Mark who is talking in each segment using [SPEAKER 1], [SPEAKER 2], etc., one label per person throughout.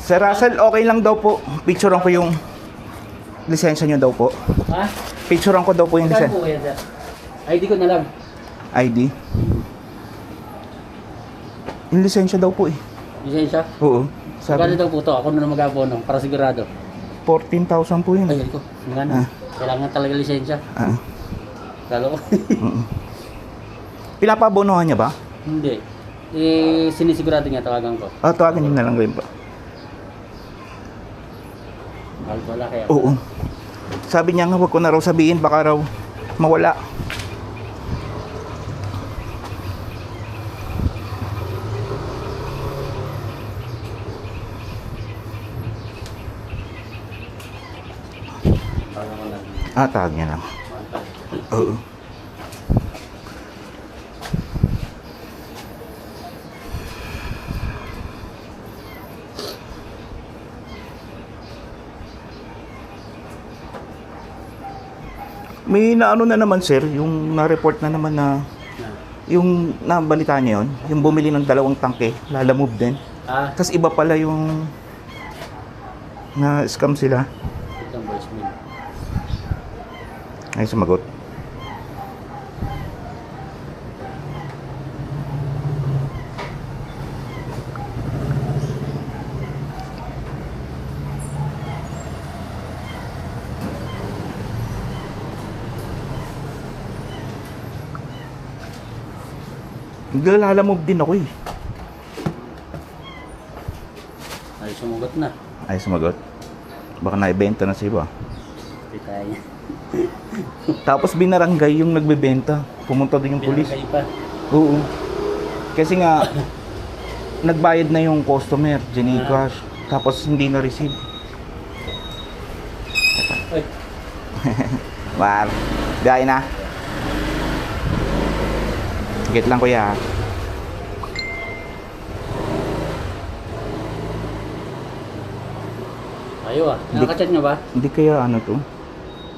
[SPEAKER 1] Sir Russell, okay lang daw po. Picturean ko yung lisensya nyo daw po.
[SPEAKER 2] Ha?
[SPEAKER 1] Picturean ko daw po yung
[SPEAKER 2] Saan
[SPEAKER 1] lisensya.
[SPEAKER 2] po kaya sir? ID ko na lang.
[SPEAKER 1] ID. Yung lisensya daw po eh.
[SPEAKER 2] Lisensya?
[SPEAKER 1] Oo.
[SPEAKER 2] Magkano
[SPEAKER 1] Sabi,
[SPEAKER 2] daw po to? Ako na mag-abono para sigurado.
[SPEAKER 1] 14,000 po yun.
[SPEAKER 2] Ay, ko. Magkano? Kailangan talaga lisensya.
[SPEAKER 1] Ah.
[SPEAKER 2] Lalo ko.
[SPEAKER 1] Pinapabonohan niya ba?
[SPEAKER 2] Hindi. Eh, sinisigurado niya tawagan ko.
[SPEAKER 1] Tawagan niyo na lang ngayon po.
[SPEAKER 2] Mahal ko wala kaya.
[SPEAKER 1] Oo. Sabi niya nga, huwag ko na raw sabihin, baka raw mawala.
[SPEAKER 2] Tawagan ko lang.
[SPEAKER 1] Tawag niya lang. Oo. May naano na naman sir, yung na-report na naman na yung nabalita niya yun, yung bumili ng 2 tangke, lalamove din.
[SPEAKER 2] Ah,
[SPEAKER 1] Tapos iba pala yung na-scam sila.
[SPEAKER 2] itong voicemail.
[SPEAKER 1] Ay, sumagot. Naglalamove din ako eh.
[SPEAKER 2] Ay, sumugot na.
[SPEAKER 1] Ay, sumagot. Baka naibenta na sa iba.
[SPEAKER 2] Hindi tayo.
[SPEAKER 1] Tapos binaranggay yung nagbebenta. Pumunta din yung pulis.
[SPEAKER 2] Pinakay pa.
[SPEAKER 1] Oo. Kasi nga, nagbayad na yung customer, Gcash. Tapos hindi na receive.
[SPEAKER 2] Ay,
[SPEAKER 1] War. Gaya na. Get lang kuya.
[SPEAKER 2] ayo ah. Nakaka-chat nyo ba?
[SPEAKER 1] Hindi kaya ano to?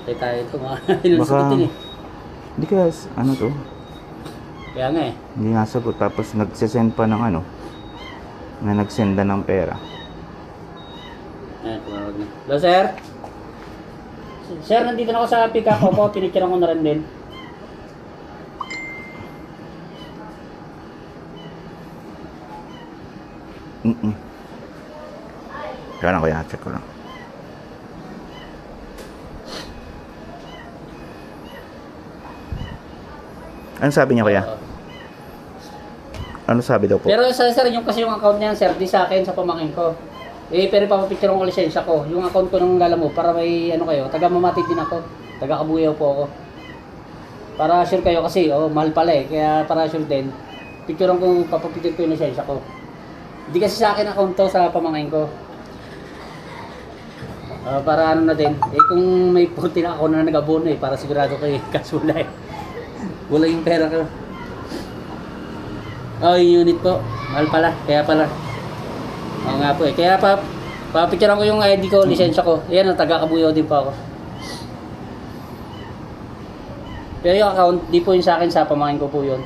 [SPEAKER 2] Tayo ito mga inusugutin eh.
[SPEAKER 1] Hindi kaya ano to?
[SPEAKER 2] Kaya nga eh.
[SPEAKER 1] Hindi nasagot. Tapos nagsisend pa ng ano. Na nagsenda ng pera.
[SPEAKER 2] Ayan, tumawag na. Hello sir? Sir, nandito na ako sa pick up ko. Pinicturean ko na rin din.
[SPEAKER 1] Kaya na kuya. Check ko lang. Ano sabi niya kuya?
[SPEAKER 2] Oo.
[SPEAKER 1] Ano sabi daw po?
[SPEAKER 2] Pero sir, yung kasi yung account niyan sir, di sa akin, sa pamangkin ko. Eh, pero papapicture ko lisensya ko. Yung account ko nung Lalamo, para may ano kayo, taga Mamatid din ako. Taga Kabuyaw po ako. Para sure kayo kasi, mahal pala eh. Kaya para sure din, picturean ko, papapicture ko yung lisensya ko. Hindi kasi sa akin account to, sa pamangkin ko. Para ano na din, eh kung may 40 na ako na nag-abono eh, para sigurado kayo, kaso wala eh. Wala yung pera ko. Yung unit po, mahal pala, kaya pala. Oo nga po eh, kaya papicturean ko yung ID ko, lisensya ko. Ayan, taga Kabuyaw din po ako. Pero yung account, di po yun sa akin, sa pamangkin ko po yun.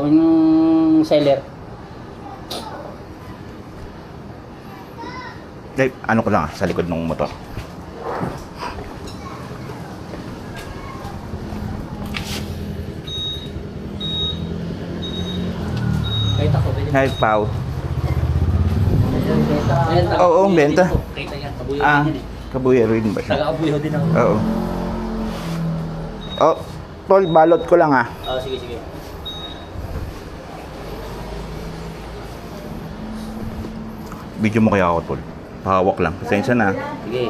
[SPEAKER 2] Yung seller.
[SPEAKER 1] Ano ko lang sa likod ng motor.
[SPEAKER 2] Kahit ako, pwede.
[SPEAKER 1] Hi, Pao.
[SPEAKER 2] Ayan, taga
[SPEAKER 1] Oo,
[SPEAKER 2] Kabuyaw
[SPEAKER 1] benta.
[SPEAKER 2] din po. Kita yan, Kabuyaw din yan eh.
[SPEAKER 1] Kabuya rin ba siya?
[SPEAKER 2] Taga Kabuyaw din ako.
[SPEAKER 1] Oo. Tol, balot ko lang
[SPEAKER 2] Sige, sige.
[SPEAKER 1] Video mo kaya ako, Tol. Pahawak lang. Pasensya na.
[SPEAKER 2] Sige.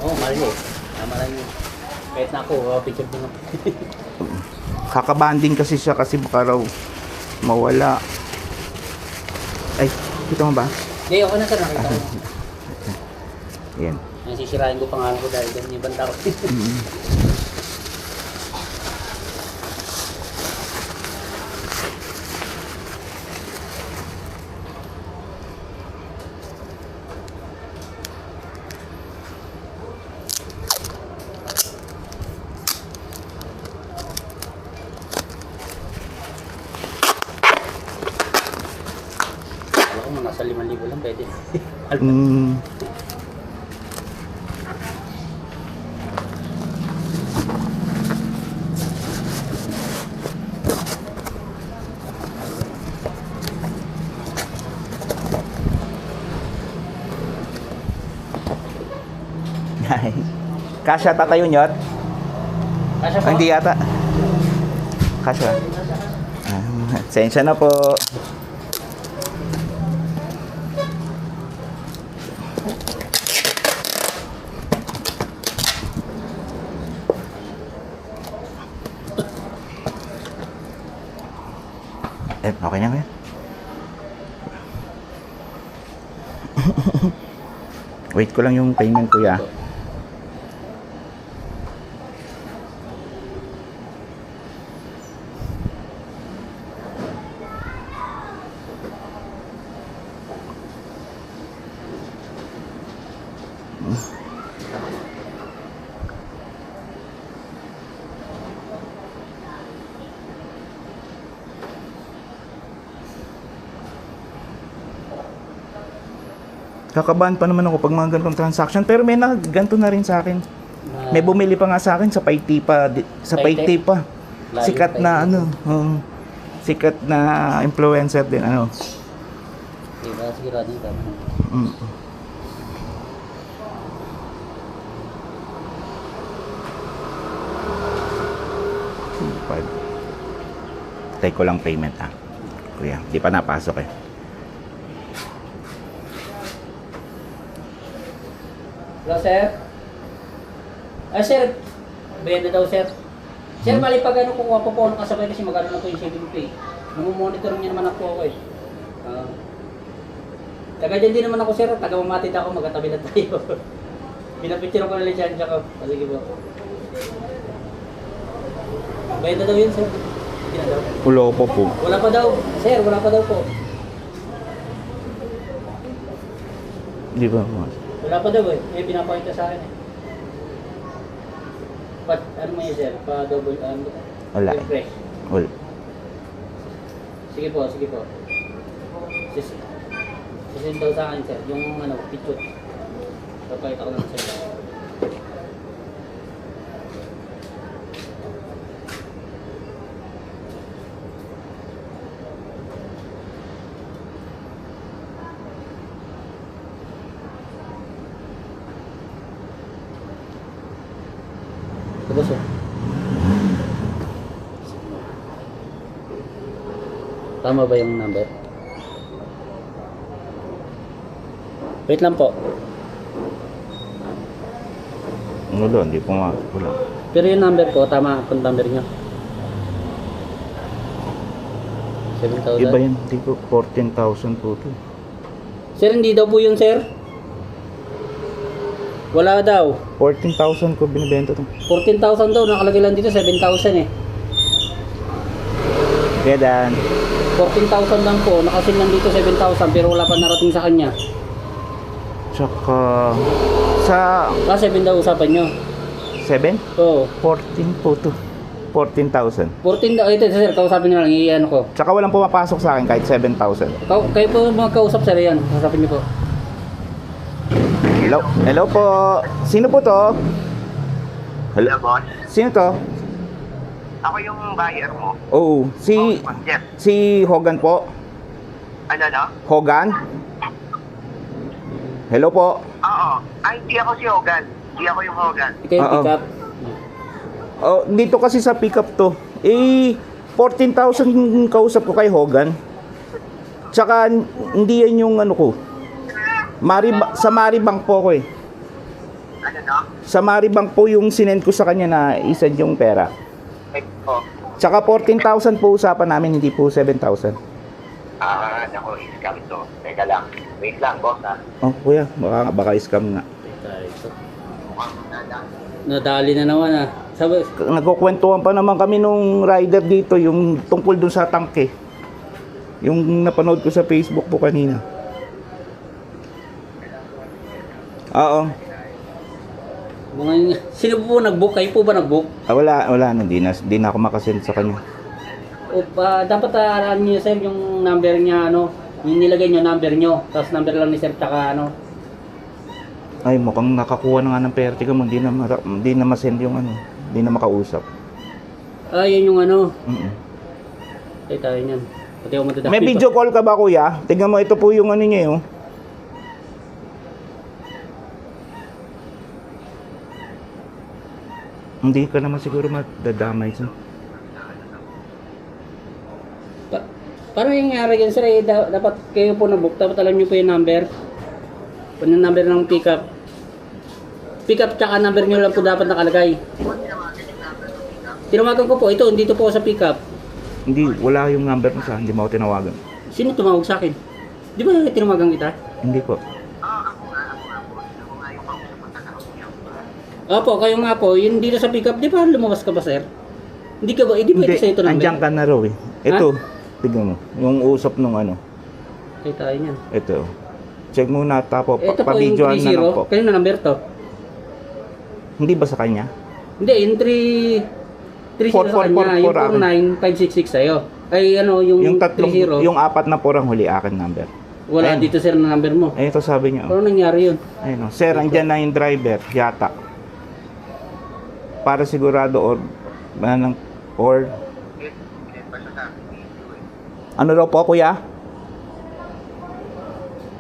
[SPEAKER 2] Mahal eh. Tama lang yun. Kahit na ako, picture din ako.
[SPEAKER 1] Kakabanding kasi siya kasi baka raw mawala. Ay, kita mo ba?
[SPEAKER 2] Hindi, okay na sir, nakita ko.
[SPEAKER 1] Yan.
[SPEAKER 2] Sisirain ko pangalan ko dahil ganyan yung banta ko. Sa 5,000 lang pwede.
[SPEAKER 1] Mm. Kasya tatayo nyot?
[SPEAKER 2] Kasya po?
[SPEAKER 1] Hindi yata. Kasya. Sensya na po. Okay na ba? Wait ko lang yung payment ko ya. Kakabahan pa naman ako pag mga ganitong transaction, pero may ganito na rin sa akin. May bumili pa nga sa akin sa Paiti pa, sa Paiti pa.
[SPEAKER 2] Layo
[SPEAKER 1] Sikat
[SPEAKER 2] Paiti.
[SPEAKER 1] na ano, sikat na influencer din ano.
[SPEAKER 2] Diba, sigurado yung tama.
[SPEAKER 1] Mm. Take ko lang payment kuya, di pa napasok eh.
[SPEAKER 2] Hello, sir? Ay, sir. Benda daw, sir. Sir, mali pag ano, kukuha po po ng kasabay kasi magano na po yung saving pay. Namumonitor niya naman ako eh. Taga dyan din naman ako, sir. Taga mamatid ako, magkatabi na tayo. Pinapicture ko na lisensya ko. Sige po. Benda daw yun, sir. Hindi na daw.
[SPEAKER 1] Wala pa po.
[SPEAKER 2] Wala pa daw. Sir, wala pa daw po.
[SPEAKER 1] Di ba?
[SPEAKER 2] Wala pa daw eh. May pinapakita sa akin eh. Ano mo yun, sir? Pa-double,
[SPEAKER 1] Wala eh.
[SPEAKER 2] refresh.
[SPEAKER 1] Wala.
[SPEAKER 2] Sige po, sige po. Sisend daw sa akin, sir. Yung ano, picture. Papakita ko lang sa inyo. Tapos oh. Tama ba yung number? Wait lang po.
[SPEAKER 1] Wala, hindi po nga. Wala.
[SPEAKER 2] Pero yung number ko, tama ang number nyo. 7,000.
[SPEAKER 1] Iba yun, hindi po. 14,000 po ito.
[SPEAKER 2] Sir, hindi daw po yun, sir. Wala daw.
[SPEAKER 1] 14,000 ko binibenta ito.
[SPEAKER 2] 14,000 daw. Nakalagay lang dito, 7,000 eh.
[SPEAKER 1] Kaya dan.
[SPEAKER 2] 14,000 lang po. Nakasin lang dito 7,000 pero wala pa narating sa kanya.
[SPEAKER 1] Tsaka sa
[SPEAKER 2] 7 daw usapan nyo.
[SPEAKER 1] 7?
[SPEAKER 2] Oo.
[SPEAKER 1] 14 po ito. 14,000.
[SPEAKER 2] 14 daw. Ito, sir, kausapin nyo lang. Iyan ko.
[SPEAKER 1] Tsaka walang pumapasok sa akin kahit 7,000.
[SPEAKER 2] Kayo po magkausap, sir. Yan. Kausapin nyo po.
[SPEAKER 1] Hello? Hello po. Sino po to?
[SPEAKER 3] Hello, boss.
[SPEAKER 1] Sino to?
[SPEAKER 3] Ako yung buyer mo.
[SPEAKER 1] Oh,
[SPEAKER 3] Jeff.
[SPEAKER 1] si Hogan po.
[SPEAKER 3] Ano, no?
[SPEAKER 1] Hogan? Hello po.
[SPEAKER 3] Oo. Ay, hindi ako si Hogan. Hindi ako yung Hogan.
[SPEAKER 2] Ito yung
[SPEAKER 1] Oo.
[SPEAKER 2] pick up.
[SPEAKER 1] Oh, dito kasi sa pickup to. 14,000 kausap ko kay Hogan. Tsaka hindi yan yung ano ko. Sa Maribang po ko eh.
[SPEAKER 3] Ano, no?
[SPEAKER 1] Sa Maribang po yung sinend ko sa kanya na isend yung pera.
[SPEAKER 3] Oh.
[SPEAKER 1] Tsaka 14,000 po usapan namin, hindi po 7,000.
[SPEAKER 3] Naku, scam to. Teka lang. Wait lang, boss, ha?
[SPEAKER 1] Oh, kuya, baka scam nga.
[SPEAKER 3] Mukhang nadaan.
[SPEAKER 2] Nadali na naman ah. Sabi,
[SPEAKER 1] Nagkukwentuhan pa naman kami nung rider dito, yung tungkol dun sa tangke. Yung napanood ko sa Facebook po kanina. Oo.
[SPEAKER 2] sino po nag-book? Kayo po ba nag-book?
[SPEAKER 1] Wala, hindi na ako makasend sa kanya.
[SPEAKER 2] O, dapat alam niyo, sir, yung number niya, ano, Yung nilagay nyo, number nyo. Tapos number lang ni sir, tsaka ano.
[SPEAKER 1] Ay, mukhang nakakuha na nga ng pertika mo. Hindi na masend yung ano. Hindi na makausap.
[SPEAKER 2] Ah, yun yung ano.
[SPEAKER 1] Mm-mm.
[SPEAKER 2] Ay, tayo niyan. Pati ako madadami
[SPEAKER 1] May
[SPEAKER 2] pa.
[SPEAKER 1] video call ka ba, kuya? Tingnan mo, ito po yung ano niya, oh. Hindi ka naman siguro madadamay sa...
[SPEAKER 2] Paano yung nangyari yan, sir? Eh, dapat kayo po na-book. Dapat alam nyo po yung number. Kung yung number ng pickup. Pickup tsaka number nyo lang po dapat nakalagay. Tinawagan ko po. Ito, dito po ako sa pickup.
[SPEAKER 1] Hindi, wala yung number mo sa hindi mo ako tinawagan.
[SPEAKER 2] Sino tumawag sa akin? Di ba tinawagan kita?
[SPEAKER 1] Hindi po.
[SPEAKER 2] Opo, kayo nga po. Yung dito sa pickup, di ba lumabas ka ba, sir? Hindi ka ba? Hindi ba ito sa ito number?
[SPEAKER 1] Andiyan ka na raw eh. Ito, tignan mo. Yung usap nung ano.
[SPEAKER 2] Ay, tayo niyan.
[SPEAKER 1] Ito. Check muna, tapo.
[SPEAKER 2] Ito po yung
[SPEAKER 1] Pa-videoan na lang po.
[SPEAKER 2] 30. Kanino number to?
[SPEAKER 1] Hindi ba sa kanya?
[SPEAKER 2] Hindi, yung 3 sa kanya. Yung 49566 sa'yo. Ay, ano, yung
[SPEAKER 1] tatlong,
[SPEAKER 2] 30.
[SPEAKER 1] yung apat na porang huli akin number.
[SPEAKER 2] Wala
[SPEAKER 1] Ayun.
[SPEAKER 2] dito, sir, na number mo.
[SPEAKER 1] Ay, ito sabi niya. Oh.
[SPEAKER 2] Paano nangyari yun?
[SPEAKER 1] Ayun, oh. Sir, andyan na yung driver, yata. Para sigurado or ano raw po, kuya?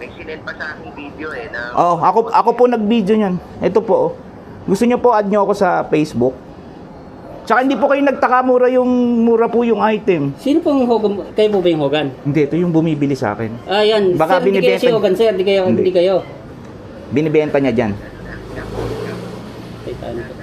[SPEAKER 3] May sinend pa sa aking video eh na
[SPEAKER 1] Oh, ako po nag-video niyan. Ito po. Oh. Gusto niyo po add niyo ako sa Facebook? Tsaka hindi po kayo nagtaka mura po yung item.
[SPEAKER 2] Sino pong Hogan? Kayo po ba yung Hogan?
[SPEAKER 1] Hindi, ito yung bumibili sa akin.
[SPEAKER 2] Ah, yan.
[SPEAKER 1] Baka
[SPEAKER 2] Sir, hindi kayo
[SPEAKER 1] binibenta-
[SPEAKER 2] si Hogan, sir.
[SPEAKER 1] Hindi.
[SPEAKER 2] Hindi kayo.
[SPEAKER 1] Binibenta niya diyan.
[SPEAKER 2] Ay, tayo na po.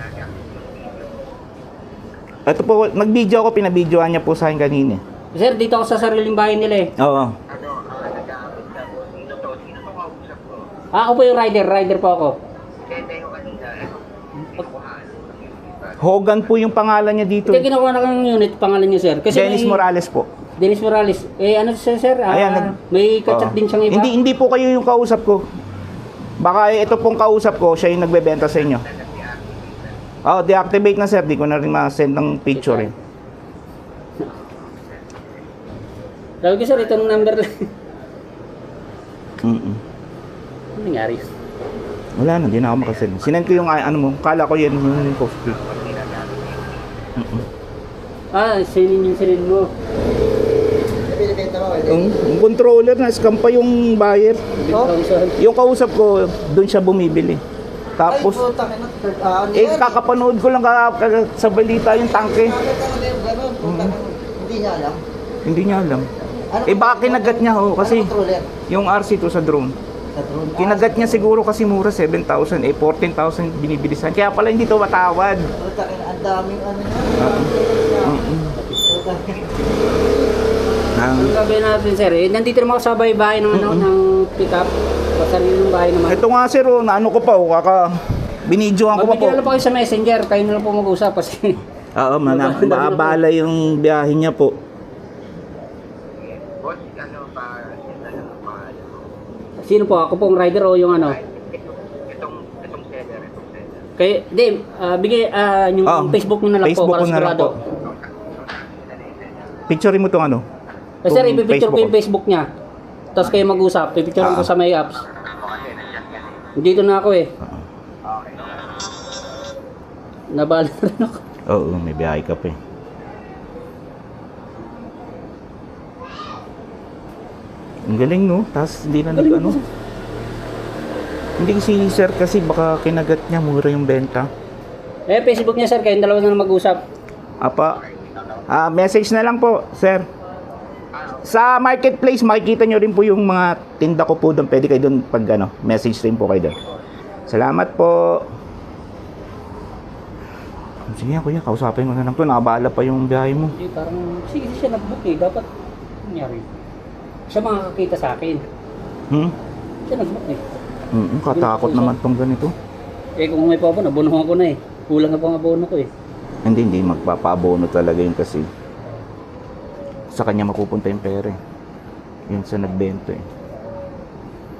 [SPEAKER 1] Ito po, nag-video ako, pinabidyoan niya po sa akin kanina.
[SPEAKER 2] Sir, dito ako sa sariling bahay nila eh.
[SPEAKER 1] Oo.
[SPEAKER 3] nag-aamit ka po. Sino to? Sino to kausap ko?
[SPEAKER 2] Ah, ako po yung rider po ako.
[SPEAKER 3] Kaya yung kanina, kinukuhaan.
[SPEAKER 1] Hogan po yung pangalan niya dito.
[SPEAKER 2] Hindi, kinukuha na ng unit, pangalan niyo, sir. Kasi
[SPEAKER 1] Dennis
[SPEAKER 2] may-
[SPEAKER 1] Morales po.
[SPEAKER 2] Dennis Morales. Eh, ano siya, sir?
[SPEAKER 1] Ayan,
[SPEAKER 2] may kachat
[SPEAKER 1] Oo.
[SPEAKER 2] din siyang iba.
[SPEAKER 1] Hindi po kayo yung kausap ko. Baka ito pong kausap ko, siya yung nagbebenta sa inyo. Oh, deactivate na sir, di ko na rin ma-send ng picture eh.
[SPEAKER 2] Sabi ko, sir, itong number lang.
[SPEAKER 1] Mm-mm.
[SPEAKER 2] Ano nangyari?
[SPEAKER 1] Wala na, di na ako makasend. Sinend ko yung ano mo, kala ko yan yung post ko.
[SPEAKER 2] Ah, sinin mo.
[SPEAKER 1] Yung controller na, scam pa yung buyer. Yung kausap ko, doon siya bumibili. Tapos, kakapanood ko lang sa balita yung tangke.
[SPEAKER 4] Hindi niya alam.
[SPEAKER 1] Hindi niya alam. Baka kinagat niya ho, kasi
[SPEAKER 4] Controller
[SPEAKER 1] yung RC2 sa drone.
[SPEAKER 4] sa drone.
[SPEAKER 1] Kinagat niya siguro kasi mura 7,000, 14,000 binibilisan. Kaya pala hindi to matawad.
[SPEAKER 4] Ang daming ano niya.
[SPEAKER 1] Nang,
[SPEAKER 2] Ang sabi natin, sir, nandito naman ako sa bahay ng, ng pick-up. Sa sariling bahay naman.
[SPEAKER 1] ito nga sir, oh, naano ko pa, oh, binidyoan ko pa po.
[SPEAKER 2] Magbigyan na lang po kayo sa messenger, kayo na lang po mag-usap kasi
[SPEAKER 1] Oo, maabala yung biyahe niya po.
[SPEAKER 3] Boss, ano pa, ano,
[SPEAKER 2] sino po? Ako pong rider o yung ano?
[SPEAKER 3] itong seller.
[SPEAKER 2] Kay, di, bigay yung Facebook niyo na lang
[SPEAKER 1] Facebook
[SPEAKER 2] po para
[SPEAKER 1] ko na lang
[SPEAKER 2] sigurado.
[SPEAKER 1] po. Picture mo itong ano?
[SPEAKER 2] Eh, sir,
[SPEAKER 1] Itong
[SPEAKER 2] ipipicture ko
[SPEAKER 1] Facebook
[SPEAKER 2] yung Facebook niya. Tapos kayo mag-usap, pipicture ko sa may apps. Dito na ako eh. Nabala na rin ako.
[SPEAKER 1] Oo, may biyahe ka pa eh. Ang galing no, tapos hindi na ano. Hindi si sir kasi baka kinagat niya, mura yung benta.
[SPEAKER 2] Eh, Facebook niya, sir, kayong dalawa na lang mag-usap.
[SPEAKER 1] Apa, message na lang po, sir. Sa marketplace, makikita nyo rin po yung mga tinda ko po doon. Pwede kayo doon pag ano, message rin po kayo doon. Salamat po. Sige kuya, kausapin mo na lang to. Nakabala pa yung biyahe mo.
[SPEAKER 2] Hindi, parang, sige siya nag-book eh. Dapat, nangyari. Siya makakakita sa akin. Siya nag-book eh.
[SPEAKER 1] Katakot naman tong ganito.
[SPEAKER 2] Eh, kung may pabono, abonohan ko na eh. Kulang na pang abono ko eh.
[SPEAKER 1] Hindi magpapaabono talaga yun kasi sa kanya mapupunta yung pera eh. Yun sa nagbento eh.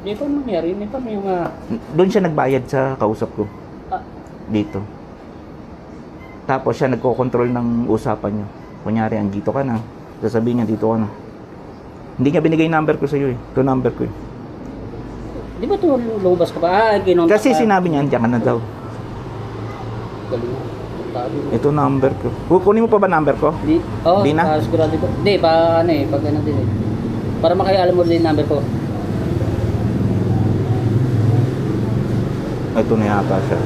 [SPEAKER 2] Hindi, paano nangyari? Hindi, paano yung
[SPEAKER 1] Doon siya nagbayad sa kausap ko.
[SPEAKER 2] Ah.
[SPEAKER 1] Dito. Tapos siya nagko-control ng usapan niyo. Kunyari, andito ka na. Sasabihin niya, dito ka na. Hindi niya binigay number ko sa iyo eh. Ito number ko eh.
[SPEAKER 2] Di ba ito lumabas ka ba? Kinontak
[SPEAKER 1] Kasi
[SPEAKER 2] ka.
[SPEAKER 1] sinabi niya, andiyan ka na daw.
[SPEAKER 2] Galing mo. Tabi.
[SPEAKER 1] Ito number ko. Kukunin mo pa ba number ko?
[SPEAKER 2] Di, oh,
[SPEAKER 1] Di na?
[SPEAKER 2] sigurado ko. Hindi, pa ano eh, pag ano din eh. Para makaialam mo din yung number ko.
[SPEAKER 1] Ito na yata siya.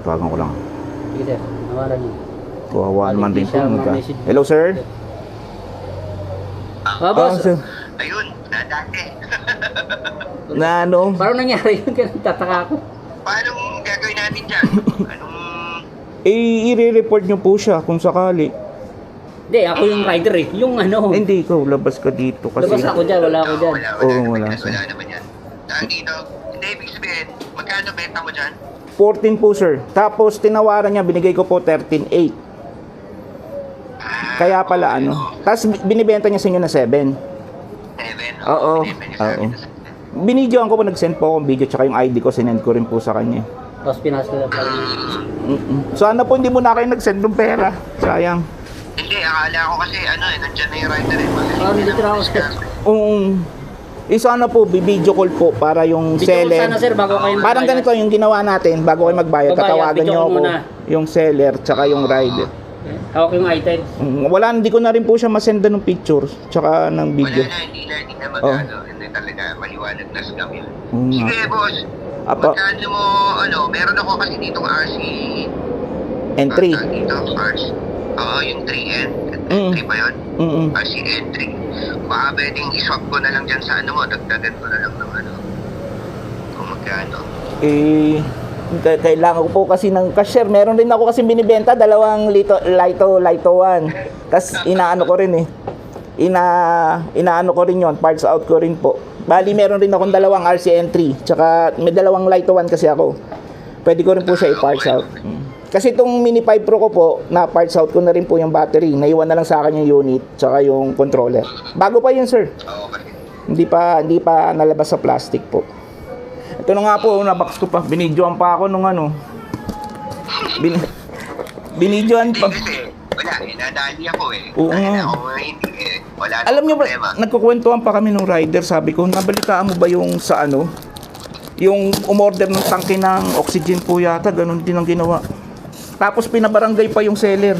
[SPEAKER 1] Tawagan ko lang.
[SPEAKER 2] Sige sir, nawaran niyo.
[SPEAKER 1] Kawawa naman din po.
[SPEAKER 2] Siya,
[SPEAKER 1] Magka.
[SPEAKER 2] message.
[SPEAKER 1] Hello, sir?
[SPEAKER 2] Ah, boss.
[SPEAKER 1] sir.
[SPEAKER 3] Ayun, nadate.
[SPEAKER 1] Na ano?
[SPEAKER 2] Parang nangyari yun, kaya tataka ako.
[SPEAKER 3] Paano gagawin natin dyan? Anong...
[SPEAKER 1] I-report nyo po siya kung sakali.
[SPEAKER 2] Hindi, ako yung rider eh. Yung ano.
[SPEAKER 1] Hindi, ikaw, labas ka dito kasi.
[SPEAKER 2] Labas ako dyan, wala ako dyan.
[SPEAKER 1] Oo,
[SPEAKER 3] naman
[SPEAKER 1] wala
[SPEAKER 3] yan,
[SPEAKER 1] siya.
[SPEAKER 3] wala naman yan. Dahil dito, hindi, ibig sabihin, magkano benta mo dyan?
[SPEAKER 1] 14 po, sir. Tapos, tinawaran niya, binigay ko po 13.8. Kaya pala, ano. Tapos, binibenta niya sa inyo na 7.
[SPEAKER 3] 7.
[SPEAKER 1] Oo. Oo. Binidyoan ko po, nag-send po akong video, tsaka yung ID ko, sinend ko rin po sa kanya.
[SPEAKER 2] Tapos pinas ko lang pala.
[SPEAKER 1] Sana po hindi mo na kayo nag-send ng pera. Sayang.
[SPEAKER 3] Hindi, akala ko kasi ano eh, nandyan na yung rider eh.
[SPEAKER 2] Hindi ko na ako sir.
[SPEAKER 1] Sana po, video call po para yung
[SPEAKER 2] Video call
[SPEAKER 1] seller.
[SPEAKER 2] sana sir, bago kayo magbayad.
[SPEAKER 1] Parang ganito yung ginawa natin, bago kayo magbayad,
[SPEAKER 2] Magbayad,
[SPEAKER 1] tatawagan
[SPEAKER 2] video
[SPEAKER 1] nyo
[SPEAKER 2] call
[SPEAKER 1] ako,
[SPEAKER 2] muna.
[SPEAKER 1] yung seller, tsaka yung rider.
[SPEAKER 2] Hawak yung items.
[SPEAKER 1] Wala, hindi ko na rin po siya masenda ng pictures, tsaka ng
[SPEAKER 3] Wala
[SPEAKER 1] video.
[SPEAKER 3] na, hindi na magano. Hindi talaga, maliwanag na scam yun.
[SPEAKER 1] Oo nga.
[SPEAKER 3] Sige, boss.
[SPEAKER 1] Apa,
[SPEAKER 3] Magkano mo, ano, meron ako kasi ditong RC.
[SPEAKER 1] entry.
[SPEAKER 3] Dito, RC. Oo, yung 3N.
[SPEAKER 1] Mm.
[SPEAKER 3] 3 ba yun?
[SPEAKER 1] Mm-mm.
[SPEAKER 3] RC entry. Baka pwedeng iswap ko na lang dyan sa ano mo, dagdagan ko na lang ng ano. Kung magkano.
[SPEAKER 1] Kailangan ko po kasi ng cashier. Meron rin ako kasi binibenta, dalawang Lito 1. Tapos inaano ko rin eh. Inaano ko rin yon, parts out ko rin po. Bali, meron rin akong dalawang RC-N3. Tsaka may dalawang Lito 1 kasi ako. Pwede ko rin po siya i-parts out. Kasi itong Mini 5 Pro ko po, na-parts out ko na rin po yung battery. Naiwan na lang sa akin yung unit, tsaka yung controller. Bago pa yun, sir.
[SPEAKER 3] Okay.
[SPEAKER 1] Hindi pa nalabas sa plastic po. Ito na nga po, nabox ko pa. Binidyoan pa ako nung ano. Binidyoan
[SPEAKER 3] Hindi
[SPEAKER 1] pa.
[SPEAKER 3] kasi, wala eh, nadali ako eh.
[SPEAKER 1] Oo
[SPEAKER 3] Dahil
[SPEAKER 1] nga.
[SPEAKER 3] ako hindi eh. Wala na
[SPEAKER 1] Alam niyo ba,
[SPEAKER 3] problema.
[SPEAKER 1] nagkukwentuhan pa kami nung rider. Sabi ko, nabalitaan mo ba yung sa ano? Yung umorder ng tangke ng oxygen po yata. Ganun din ang ginawa. Tapos pinabarangay pa yung seller.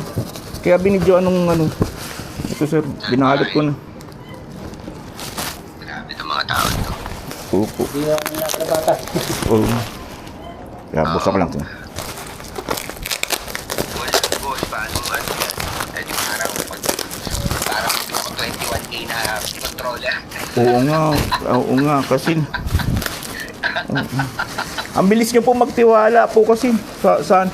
[SPEAKER 1] Kaya binidyoan nung ano. Ito sir, binahalot ko na.
[SPEAKER 3] Grabe itong mga tao ito.
[SPEAKER 1] Opo.
[SPEAKER 2] Hindi na nila bata.
[SPEAKER 1] Oo. Kaya busak lang to.
[SPEAKER 3] Wala, boss, paano ano yan? Eh, di parang 21K na controller.
[SPEAKER 1] Oo nga, kasi ang bilis nyo po magtiwala po kasi saan?